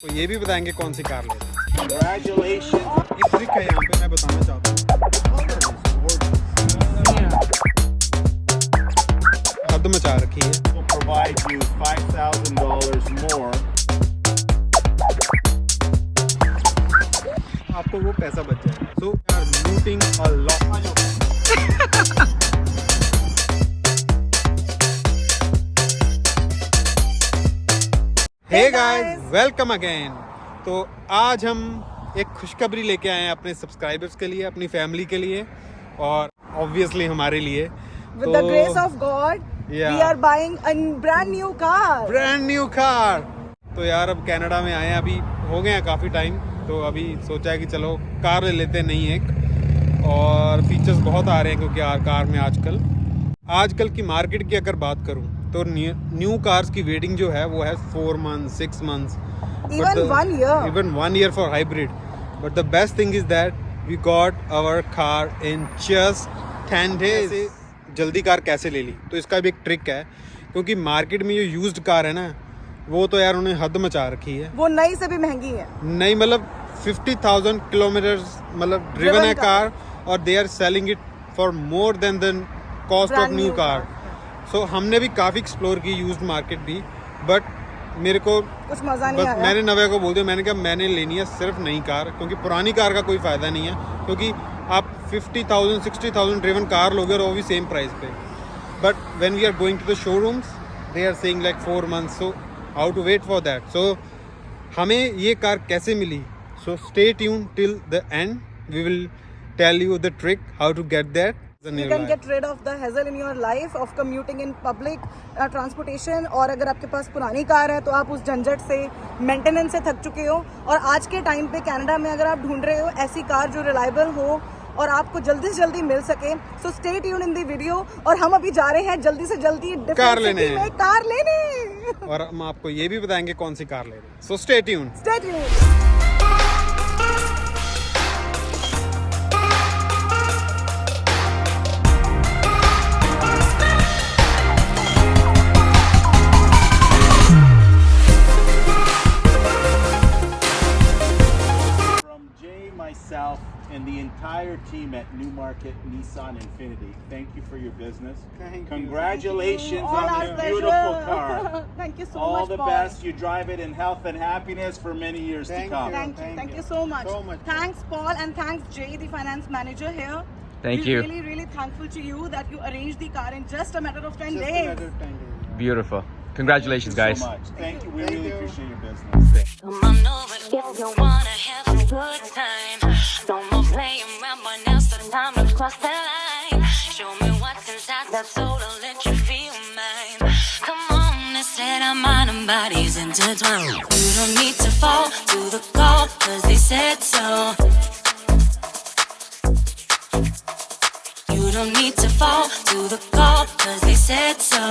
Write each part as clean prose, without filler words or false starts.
तो ये भी बताएंगे कौन सी कार लेते हैं। Congratulations. एक ट्रिक है यहाँ पे मैं बताना चाहता हूँ, हद मचा रखी है। Will provide you $5,000 more. आपको वो पैसा बच जाएगा। So looting a lot. Hey guys, welcome again. तो आज हम एक खुशखबरी लेके आए हैं अपने सब्सक्राइबर्स के लिए, अपनी फैमिली के लिए और ऑब्वियसली हमारे लिए। With the grace of God, we are buying a brand new car. Brand new car. तो यार अब कनाडा में आए हैं, अभी हो गए हैं काफ़ी टाइम, तो अभी सोचा है कि चलो कार ले लेते हैं नई एक। और फीचर्स बहुत आ रहे हैं क्योंकि यार कार में आजकल की मार्केट की अगर बात करूं तो न्यू कार्स की वेटिंग जो है वो है 4 months 6 months, even 1 year for hybrid. But the best thing is that we got our car in just 10 days. जल्दी कार कैसे ले ली, तो इसका भी एक ट्रिक है, क्योंकि मार्केट में जो यूज्ड कार है ना, वो तो यार उन्हें हद मचा रखी है। वो नई से भी महंगी है। नई मतलब 50,000 किलोमीटर मतलब ड्रिवन है कार, और they are selling it for more than the cost of new car. So हमने भी काफ़ी एक्सप्लोर की यूज्ड मार्केट भी, बट मेरे को कुछ मजा नहीं आया। मैंने नवे को बोल दिया, मैंने कहा मैंने लेनी है सिर्फ नई कार, क्योंकि पुरानी कार का कोई फ़ायदा नहीं है, क्योंकि आप 50,000 60,000 ड्रिवन कार लोगे और वो भी सेम प्राइस पे। But when we are going to the showrooms they are saying like 4 months, so how to wait for that. So हमें ये कार कैसे मिली, so stay tune till the end, we will tell you the trick how to get that. You can get rid of the hassle in your life of commuting in public transportation। और अगर आपके पास पुरानी car है तो आप उस झंझट से, मेंटेनेंस से थक चुके हो, और आज के टाइम पे कनाडा में अगर आप ढूंढ रहे हो ऐसी कार जो रिलायबल हो और आपको जल्दी से जल्दी मिल सके, सो stay tune in the video. और हम अभी जा रहे हैं जल्दी से जल्दी कार लेने और हम आपको ये भी बताएंगे कौन सी कार ले रहे हैं। सो stay tune. Myself and the entire team at New Market Nissan Infinity, thank you for your business. Congratulations on this beautiful car. Thank you so All much. the best. You drive it in health and happiness for many years to come. Thank you so much. Thanks, Paul, and thanks, Jay, the finance manager here. Thank you. Really, really thankful to you that you arranged the car in just a matter of 10 days. Beautiful. Congratulations, guys. So much. Thank you. We really appreciate your business. Come on over if you wanna have a good time. No more playing around, but now's the time to cross the line. Show me what's inside that soul, I'll let you feel mine. Come on, let's set our mind and bodies intertwined. You don't need to fall to the call, cause they said so. You don't need to fall to the call, cause they said so.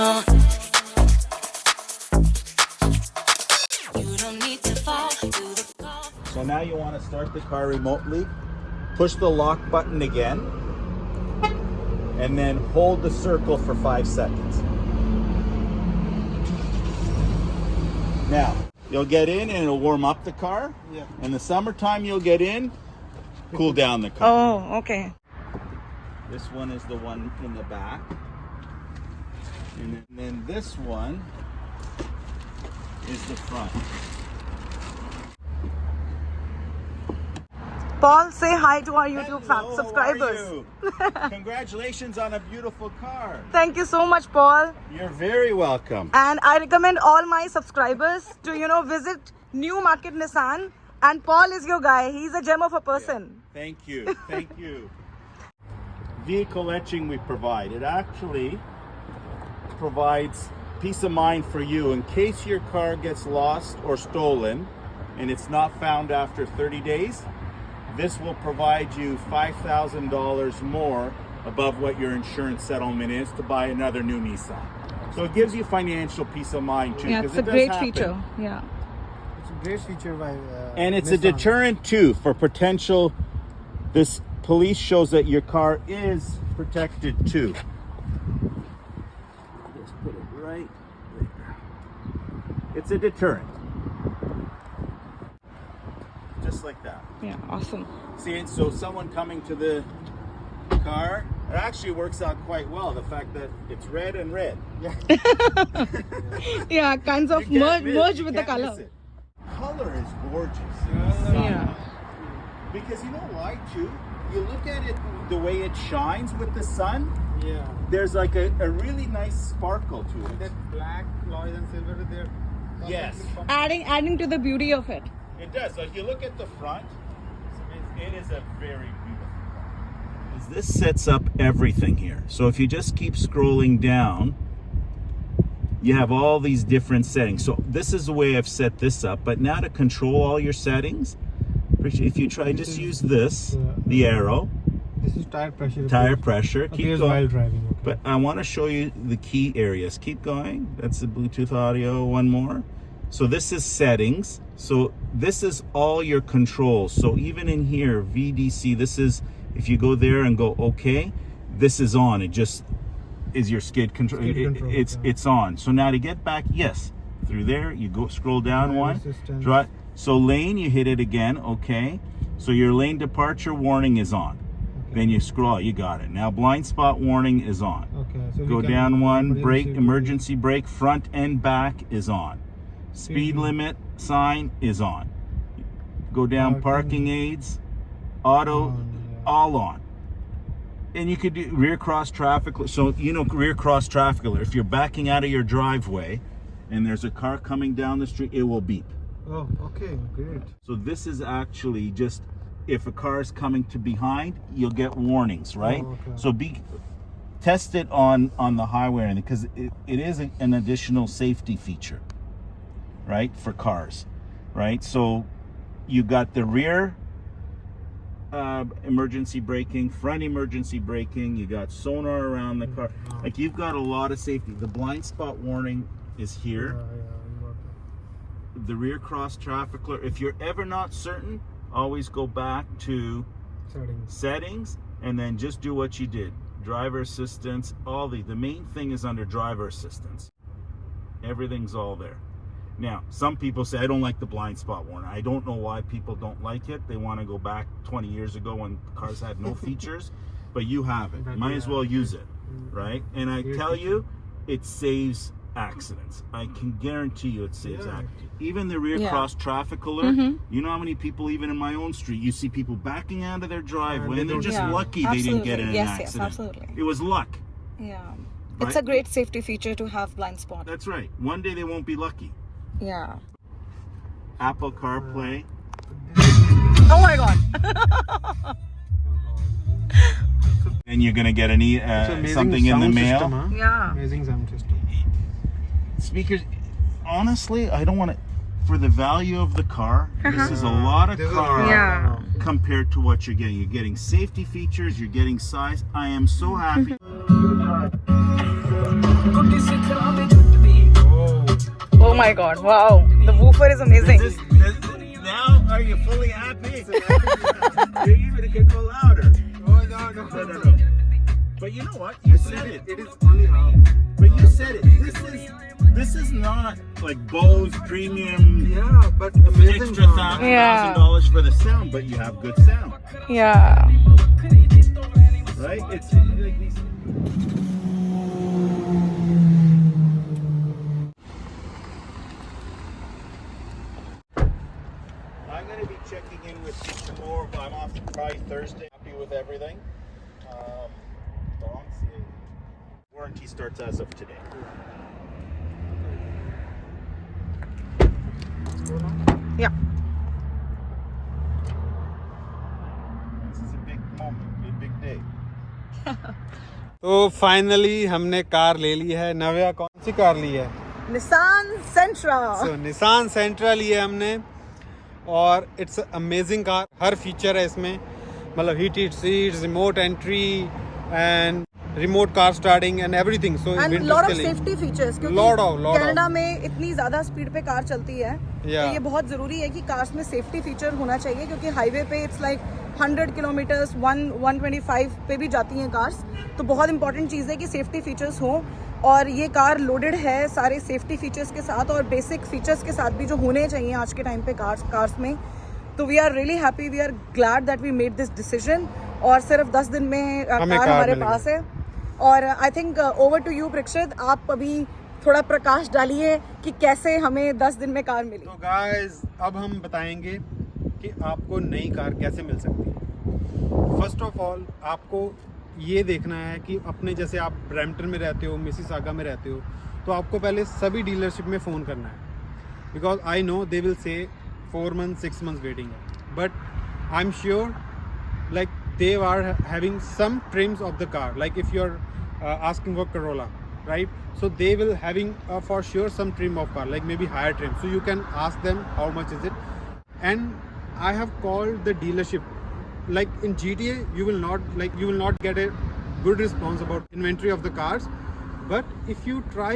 So now you want to start the car remotely, push the lock button again, and then hold the circle for 5 seconds. Now, you'll get in and it'll warm up the car. Yeah. In the summertime, you'll get in, cool down the car. Oh, okay. This one is the one in the back. And then this one is the front. Paul, say hi to our YouTube Hello, subscribers. how are you? Congratulations on a beautiful car. Thank you so much, Paul. You're very welcome. And I recommend all my subscribers to, visit New Market Nissan. And Paul is your guy. He's a gem of a person. Yeah. Thank you. Thank you. Vehicle etching we provide. It actually provides peace of mind for you in case your car gets lost or stolen and it's not found after 30 days. This will provide you $5,000 more above what your insurance settlement is to buy another new Nissan. So it gives you financial peace of mind too. Yeah, it's a great feature. Yeah. It's a great feature by And it's a deterrent too for potential. This police shows that your car is protected too. Just put it right there. It's a deterrent. just like that. Yeah, awesome. See, and so someone coming to the car, it actually works out quite well. The fact that it's red and red. Yeah, kinds of You can't merge you with the can't color. miss it. Color is gorgeous. Yeah. Because you know why too? You look at it the way it shines with the sun. Yeah. There's like a really nice sparkle to it. That black, alloys and silver there. Yes. Adding to the beauty of it. It does. Like you look at the front, it is a very beautiful car. This sets up everything here. So if you just keep scrolling down, you have all these different settings. So this is the way I've set this up. But now to control all your settings, if you try, just use this, the arrow. This is tire pressure. Tire pressure. Keep while going. driving. Okay. But I want to show you the key areas. Keep going. That's the Bluetooth audio. One more. So this is settings. So this is all your controls. So even in here, VDC, this is, if you go there and go okay, this is on. It just is your skid control. It's on. So now to get back, yes, through there, you go scroll down one. Drive. So lane, you hit it again, okay. So your lane departure warning is on. Then you scroll, you got it. Now blind spot warning is on. Okay. So Go down one, brake, emergency brake, front and back is on. Speed limit sign is on. Go down, parking aids, auto, all on. And you could do rear cross traffic. So, you know, rear cross traffic alert. If you're backing out of your driveway and there's a car coming down the street, it will beep. Oh, okay, great. So this is actually just, if a car is coming to behind, you'll get warnings, right? Oh, okay. So test it on the highway, because it is an additional safety feature, right, for cars, right? So you got the rear emergency braking, front emergency braking, you got sonar around the car. Like, you've got a lot of safety. The blind spot warning is here. The rear cross traffic alert. If you're ever not certain, always go back to settings and then just do what you did. Driver assistance, the main thing is under driver assistance. Everything's all there. Now, some people say, I don't like the blind spot warning. I don't know why people don't like it. They want to go back 20 years ago when cars had no features, but you have it. Might as well use it, right? And I tell you, it saves accidents. I can guarantee you it saves accidents. Even the rear cross traffic alert, you know how many people, even in my own street, you see people backing out of their driveway and they're just lucky they didn't get in an accident. Yes, absolutely. It was luck. Yeah. Right? It's a great safety feature to have blind spot. That's right. One day they won't be lucky. Yeah. Apple CarPlay. Oh my god. And you're gonna get something in the mail. System, huh? Yeah. Amazing sound system. Speakers, honestly, I don't want to. For the value of the car, this is a lot of car compared to what you're getting. You're getting safety features. You're getting size. I am so happy. Oh my god, wow. The woofer is amazing. Now, are you fully happy? You even can go louder. Oh, no. But you know what? You said it. It is only half. But you said it. This is not like Bose premium. Yeah, but amazing Extra sound. $1,000 for the sound, but you have good sound, Yeah. right? It's like these. I'm going to be checking in with you tomorrow. I'm off probably Thursday. Happy with everything. Warranty starts as of today. Yeah. This is a big moment, a big day. तो finally हमने car ले ली है. नव्या कौन सी car ली है? Nissan Sentra. So Nissan Sentra ली है हमने और it's amazing car. Her feature है इसमें, मतलब heated seats, remote entry and remote car starting and everything. So and lot of safety features, क्योंकि कनाडा में इतनी ज्यादा स्पीड पे कार चलती है, तो ये बहुत जरूरी है कि कार्स में सेफ्टी फीचर होना चाहिए, क्योंकि हाईवे पे इट्स लाइक 100 किलोमीटर्स 125 पे भी जाती हैं कार्स. तो बहुत इंपॉर्टेंट चीज़ है कि सेफ्टी फीचर्स हों, और ये कार लोडेड है सारे सेफ्टी फीचर्स के साथ और बेसिक फीचर्स के साथ भी जो होने चाहिए आज के टाइम पे कार्स में. तो we are really happy, we are glad that we made this decision और सिर्फ 10 दिन में कार हमारे पास है। और I think over to you Prekshit, आप अभी थोड़ा प्रकाश डालिए कि कैसे हमें 10 दिन में कार मिली। तो गाइस अब हम बताएंगे कि आपको नई कार कैसे मिल सकती है। फर्स्ट ऑफ ऑल आपको ये देखना है कि अपने जैसे आप ब्रैम्पटन में रहते हो, मिसिसागा में रहते हो, तो आपको पहले सभी डीलरशिप में फ़ोन करना है। Because I know they will say 4 months 6 months waiting है, but I am sure like they are having some trims of the car, like if you are asking for Corolla, right? So they will having for sure some trim of car, like maybe higher trim, so you can ask them how much is it. And I have called the dealership, like in GTA you will not get a good response about inventory of the cars, but if you try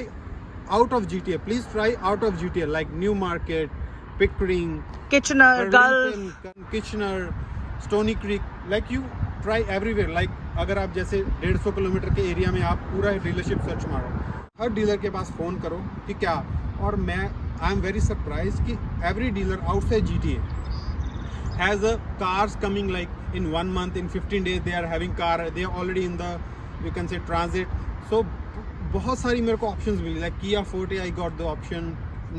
out of GTA, please try out of GTA, like Newmarket, Pickering, Kitchener, Gulf, Kitchener, Stony Creek, like you try everywhere. like अगर आप जैसे 150 kilometre के area में आप पूरा dealership search मारो, हर dealer के पास phone करो कि क्या। और मैं आई एम वेरी सरप्राइज कि every dealer outside GTA has a cars coming, like in 1 month, in 15 days they are having car, they are already in the, you can say, transit. So बहुत सारी मेरे को options मिली, like Kia Forte I got the option,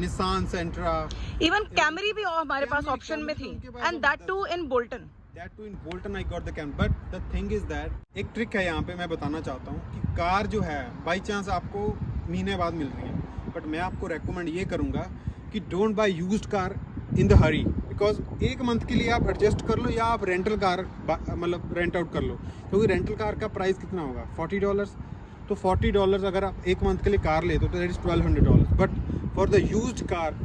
Nissan Sentra, even Camry भी हमारे पास option में थी, and that too in Bolton. That too in Bolton I got the Camry. But the thing is that एक trick है यहाँ पे मैं बताना चाहता हूँ कि कार जो है बाई चांस आपको महीने बाद मिल रही है, बट मैं आपको रेकमेंड ये करूँगा कि don't buy used car in the Hari, because 1 month के लिए आप एडजस्ट कर लो या आप रेंटल कार मतलब रेंट आउट कर लो, क्योंकि रेंटल कार का प्राइस कितना होगा $40। तो $40 अगर आप 1 month के लिए कार लेते हो तो that is $1200, but for the used car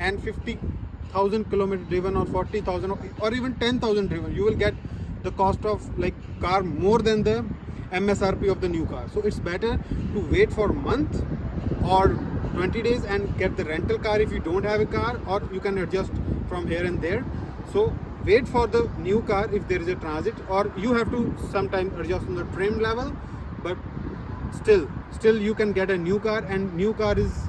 and 50,000 kilometers driven or 40,000 or even 10,000 driven, you will get the cost of like car more than the MSRP of the new car. So it's better to wait for a month or 20 days and get the rental car if you don't have a car, or you can adjust from here and there. So wait for the new car if there is a transit, or you have to sometimes adjust on the trim level, but still you can get a new car, and new car is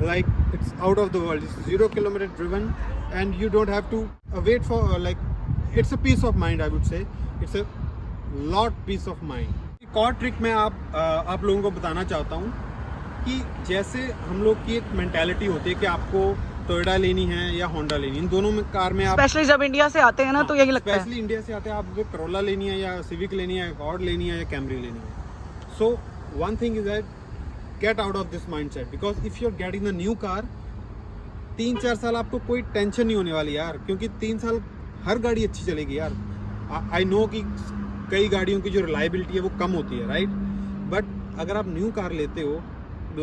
like it's out of the world. It's 0 kilometer driven and you don't have to wait for like it's a peace of mind, I would say. It's a lot peace of mind. एक और trick मैं आप लोगों को बताना चाहता हूँ कि जैसे हम लोग की एक मेंटालिटी होती है कि आपको टोयोटा लेनी है या होंडा लेनी है, इन दोनों में कार में आप स्पेशली जब इंडिया से आते हैं ना तो यही लगता है। स्पेशली इंडिया से आते हैं, आप Corolla लेनी है या सिविक लेनी है, अकॉर्ड लेनी है या कैमरी लेनी है। So one thing is that get out of this mindset, because if you're getting the new car, 3-4 साल आपको कोई टेंशन नहीं होने वाली यार, क्योंकि 3 साल हर गाड़ी अच्छी चलेगी यार। आई नो कि कई गाड़ियों की जो रिलायबिलिटी है वो कम होती है, राइट, बट अगर आप न्यू कार लेते हो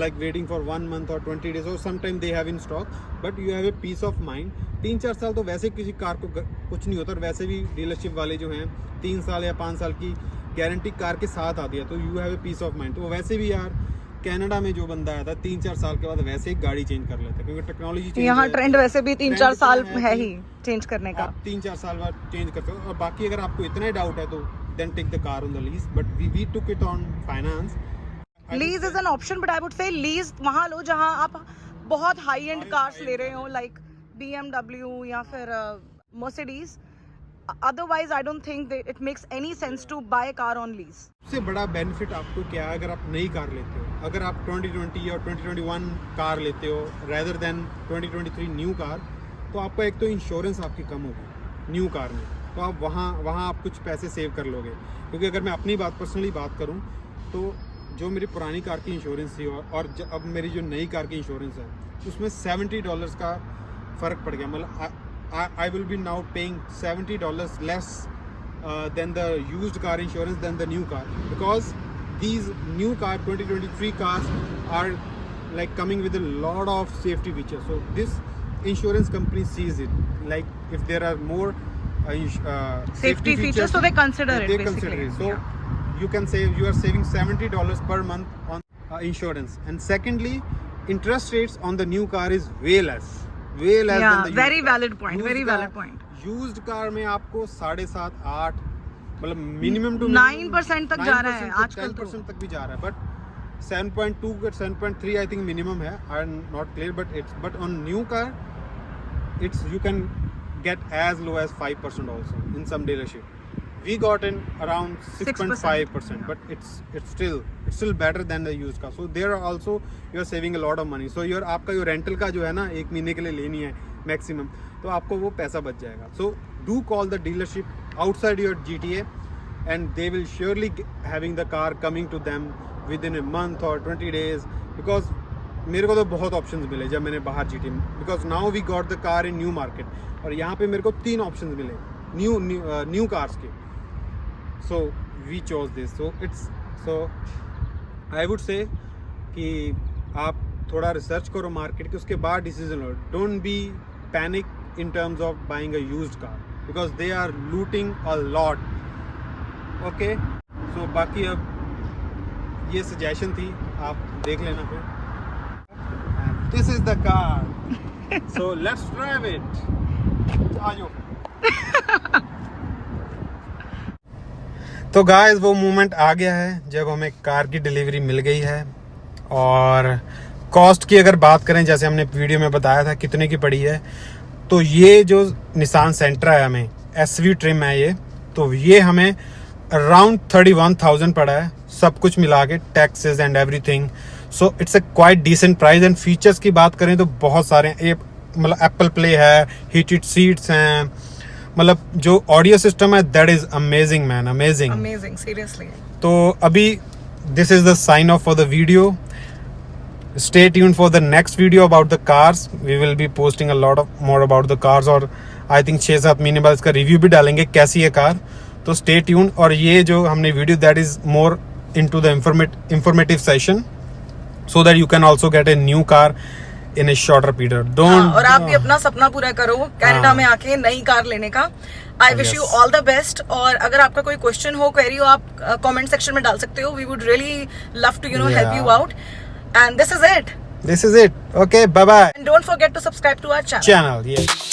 like waiting for 1 month or 20 days or sometime they have in stock, but you have a peace of mind. 3-4 साल तो वैसे किसी कार को कुछ नहीं होता, और वैसे भी डीलरशिप वाले जो हैं 3 साल या 5 साल की गारंटी कार के साथ आती है, तो you have a piece of mind. तो वैसे भी यार कनाडा में जो बंदा आया था 3-4 साल के बाद वैसे ही गाड़ी चेंज कर लेता है, क्योंकि टेक्नोलॉजी यहाँ ट्रेंड वैसे भी 3-4 साल है ही चेंज करने का। आप 3-4 साल बाद चेंज करते हो। और बाकी अगर आपको इतना ही डाउट है तो then take the car on the lease, but we took it on finance. Lease is an option, but I would say lease वहाँ लो जहाँ आप बहुत हाई एंड कार्स ले रहे हो, लाइक BMW या फिर Mercedes. Otherwise, I don't think that it makes any sense to buy a car on lease. सबसे बड़ा बेनिफिट आपको क्या है अगर आप नई कार लेते हो? अगर आप 2020 और 2021 कार लेते हो रेदर देन 2023 न्यू कार, तो आपका एक तो इंश्योरेंस आपकी कम होगी न्यू कार में, तो आप वहाँ आप कुछ पैसे सेव कर लोगे। क्योंकि अगर मैं अपनी पर्सनली बात करूँ तो जो मेरी पुरानी कार की इंश्योरेंस थी और अब मेरी जो नई कार की इंश्योरेंस है उसमें $70 का फ़र्क पड़ गया। मतलब I will be now paying $70 less than the used car insurance than the new car, because these new car 2023 cars are like coming with a lot of safety features. So this insurance company sees it, like if there are more safety features, so they consider it. They consider it. So you can save. You are saving $70 per month on insurance. And secondly, interest rates on the new car is way less. Very valid point. Very valid point. Used car में आपको 7.5-8 मतलब minimum to 9% तक जा रहा है आजकल, 10% तक भी जा रहा है, बट 7.2 7.3 आई थिंक मिनिमम है। I am not clear, but on new car it's you can get as low as 5% also in some dealership. We got in around 6.5%, but it's still better than the used car. So there are also you are saving a lot of money. So your आपका जो rental का जो है ना 1 महीने के लिए लेनी है maximum, तो आपको वो पैसा बच जाएगा. So do call the dealership outside your GTA, and they will surely having the car coming to them within a month or 20 days. Because मेरे को तो बहुत ऑप्शंस मिले जब मैंने बाहर जीटी में, because now we got the car in new market, और यहाँ पे मेरे को 3 ऑप्शंस मिले न्यू कार्स के. So we chose this. So I would say कि आप थोड़ा रिसर्च करो मार्केट के, उसके बाद डिसीजन लो. Don't be panic in terms of buying a used car, because they are looting a lot. Okay, so बाकी अब ये सजेशन थी, आप देख लेना फिर. This is the car. So let's drive it. आजो. तो गाइस वो मोमेंट आ गया है जब हमें कार की डिलीवरी मिल गई है. और कॉस्ट की अगर बात करें, जैसे हमने वीडियो में बताया था कितने की पड़ी है, तो ये जो निसान सेंट्रा है हमें SV ट्रिम है ये, तो ये हमें अराउंड 31,000 पड़ा है सब कुछ मिला के, taxes and everything. So it's a quite decent price. And features की बात करें तो बहुत सारे हैं. मतलब एप्पल प्ले है, हीटेड सीट्स हैं, मतलब जो ऑडियो सिस्टम है that is amazing man, amazing seriously. तो अभी this is the sign off for the video. Stay tuned for the next video about the cars. We will be posting a lot of more about the cars, और I think 6-7 महीने बाद इसका review भी डालेंगे कैसी है car. तो stay tuned. और ये जो हमने video that is more into the informative session, so that you can also get a new car in a shorter period. Don't और आप भी अपना सपना पूरा करो कनाडा में आके नई कार लेने का. I wish you all the best. और अगर आपका कोई क्वेश्चन हो, क्वेरी हो, आप कमेंट सेक्शन में डाल सकते हो. We would really love to help you out. And this is it. Okay, bye bye. And don't forget to subscribe to our channel. Yes.